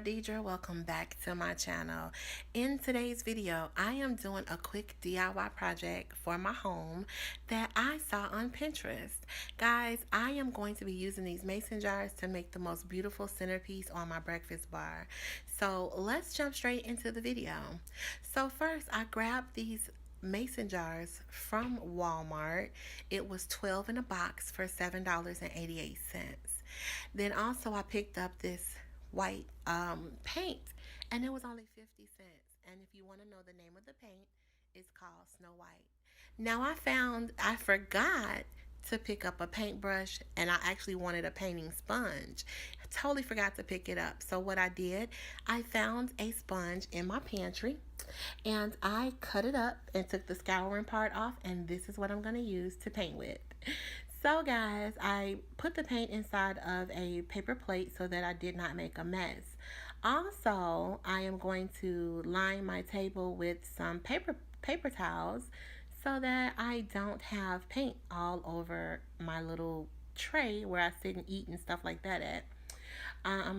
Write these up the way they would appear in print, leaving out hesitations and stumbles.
Deidra. Welcome back to my channel. In today's video, I am doing a quick DIY project for my home that I saw on Pinterest. Guys, I am going to be using these mason jars to make the most beautiful centerpiece on my breakfast bar. So let's jump straight into the video. So first, I grabbed these mason jars from Walmart. It was 12 in a box for $7.88. Then also I picked up this white paint, and it was only 50 cents. And if you want to know the name of the paint, it's called Snow White. Now I forgot to pick up a paintbrush, and I actually wanted a painting sponge. I totally forgot to pick it up. So what I did, I found a sponge in my pantry, and I cut it up and took the scouring part off, and this is what I'm going to use to paint with. So guys, I put the paint inside of a paper plate so that I did not make a mess. Also, I am going to line my table with some paper towels so that I don't have paint all over my little tray where I sit and eat and stuff like that at.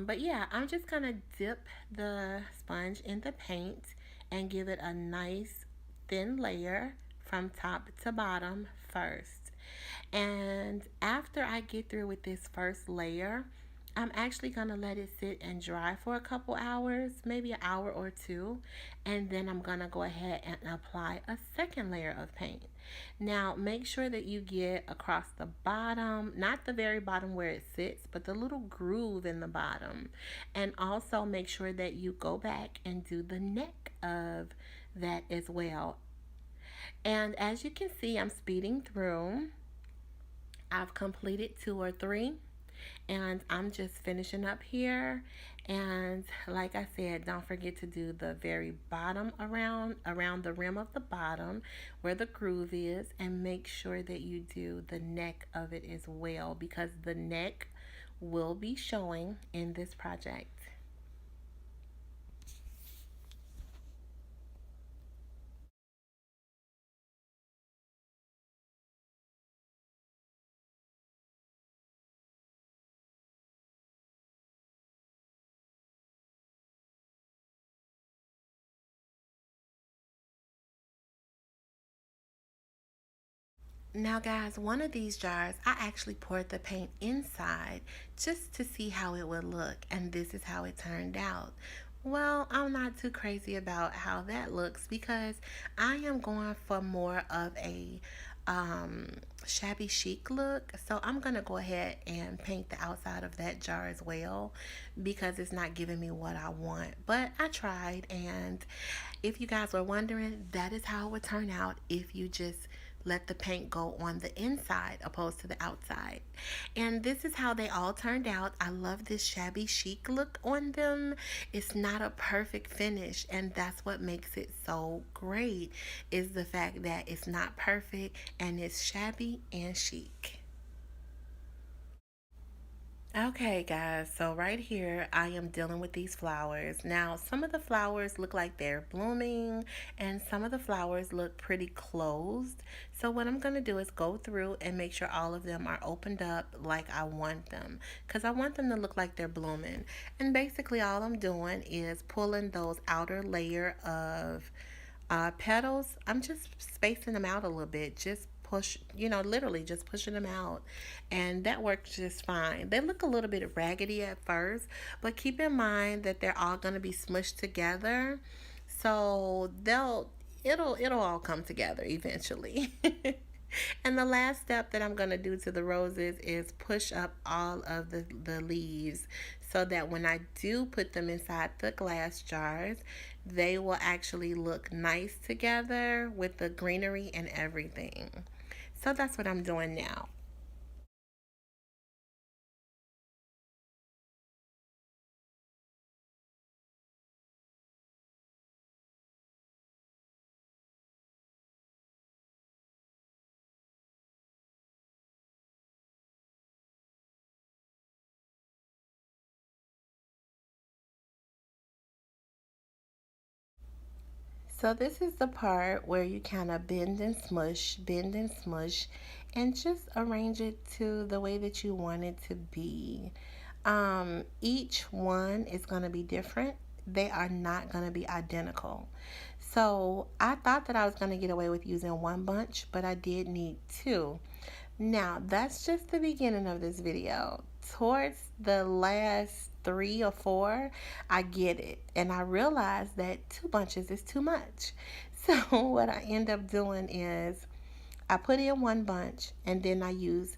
But yeah, I'm just gonna dip the sponge in the paint and give it a nice thin layer from top to bottom first. And after I get through with this first layer, I'm actually going to let it sit and dry for a couple hours, maybe an hour or two, and then I'm going to go ahead and apply a second layer of paint. Now, make sure that you get across the bottom, not the very bottom where it sits, but the little groove in the bottom. And also make sure that you go back and do the neck of that as well. And as you can see, I'm speeding through. I've completed 2 or 3, and I'm just finishing up here. And like I said, don't forget to do the very bottom around the rim of the bottom where the groove is, and make sure that you do the neck of it as well, because the neck will be showing in this project. Now guys, one of these jars, I actually poured the paint inside just to see how it would look, and this is how it turned out. Well, I'm not too crazy about how that looks because I am going for more of a um, shabby chic look. So I'm going to go ahead and paint the outside of that jar as well because it's not giving me what I want. But I tried, and if you guys were wondering, that is how it would turn out if you just let the paint go on the inside opposed to the outside. And this is how they all turned out. I love this shabby chic look on them. It's not a perfect finish, and that's what makes it so great, is the fact that it's not perfect and it's shabby and chic. Okay, guys, so right here I am dealing with these flowers. Now, some of the flowers look like they're blooming, and some of the flowers look pretty closed. So what I'm going to do is go through and make sure all of them are opened up like I want them, because I want them to look like they're blooming. And basically all I'm doing is pulling those outer layer of petals. I'm just spacing them out a little bit, just push, literally just pushing them out, and that works just fine. They look a little bit raggedy at first, but keep in mind that they're all going to be smushed together, so it'll all come together eventually. And the last step that I'm going to do to the roses is push up all of the leaves so that when I do put them inside the glass jars, they will actually look nice together with the greenery and everything. So that's what I'm doing now. So this is the part where you kind of bend and smush, and just arrange it to the way that you want it to be. Each one is going to be different. They are not going to be identical. So I thought that I was going to get away with using one bunch, but I did need two. Now, that's just the beginning of this video. Towards the last three or four, I get it. And I realize that two bunches is too much. So what I end up doing is I put in one bunch and then I use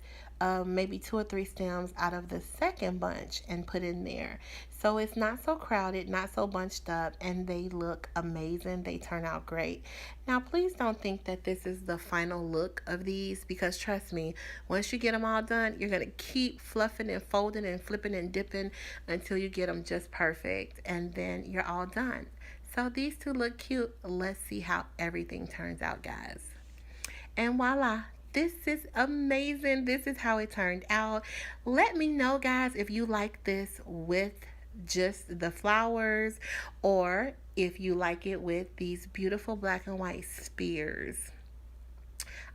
maybe two or three stems out of the second bunch and put in there. So it's not so crowded, not so bunched up, and they look amazing. They turn out great. Now, please don't think that this is the final look of these, because trust me, once you get them all done, you're going to keep fluffing and folding and flipping and dipping until you get them just perfect, and then you're all done. So these two look cute. Let's see how everything turns out, guys. And voila, this is amazing. This is how it turned out. Let me know, guys, if you like this with just the flowers, or if you like it with these beautiful black and white spears.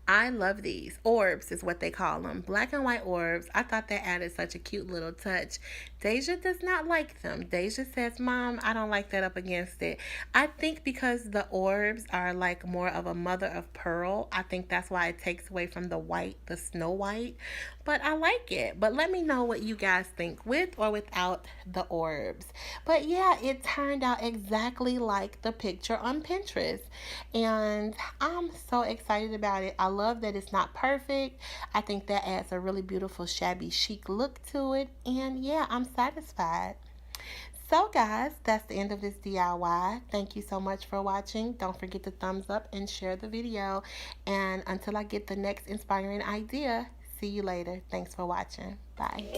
I love these. Orbs is what they call them. Black and white orbs. I thought that added such a cute little touch. Deidra does not like them. Deidra says, Mom, I don't like that up against it. I think because the orbs are like more of a mother of pearl, I think that's why it takes away from the white, the snow white. But I like it. But let me know what you guys think with or without the orbs. But yeah, it turned out exactly like the picture on Pinterest. And I'm so excited about it. I love that it's not perfect. I think that adds a really beautiful shabby chic look to it. And yeah, I'm satisfied. So guys, that's the end of this DIY. Thank you so much for watching. Don't forget to thumbs up and share the video. And until I get the next inspiring idea, see you later. Thanks for watching. Bye.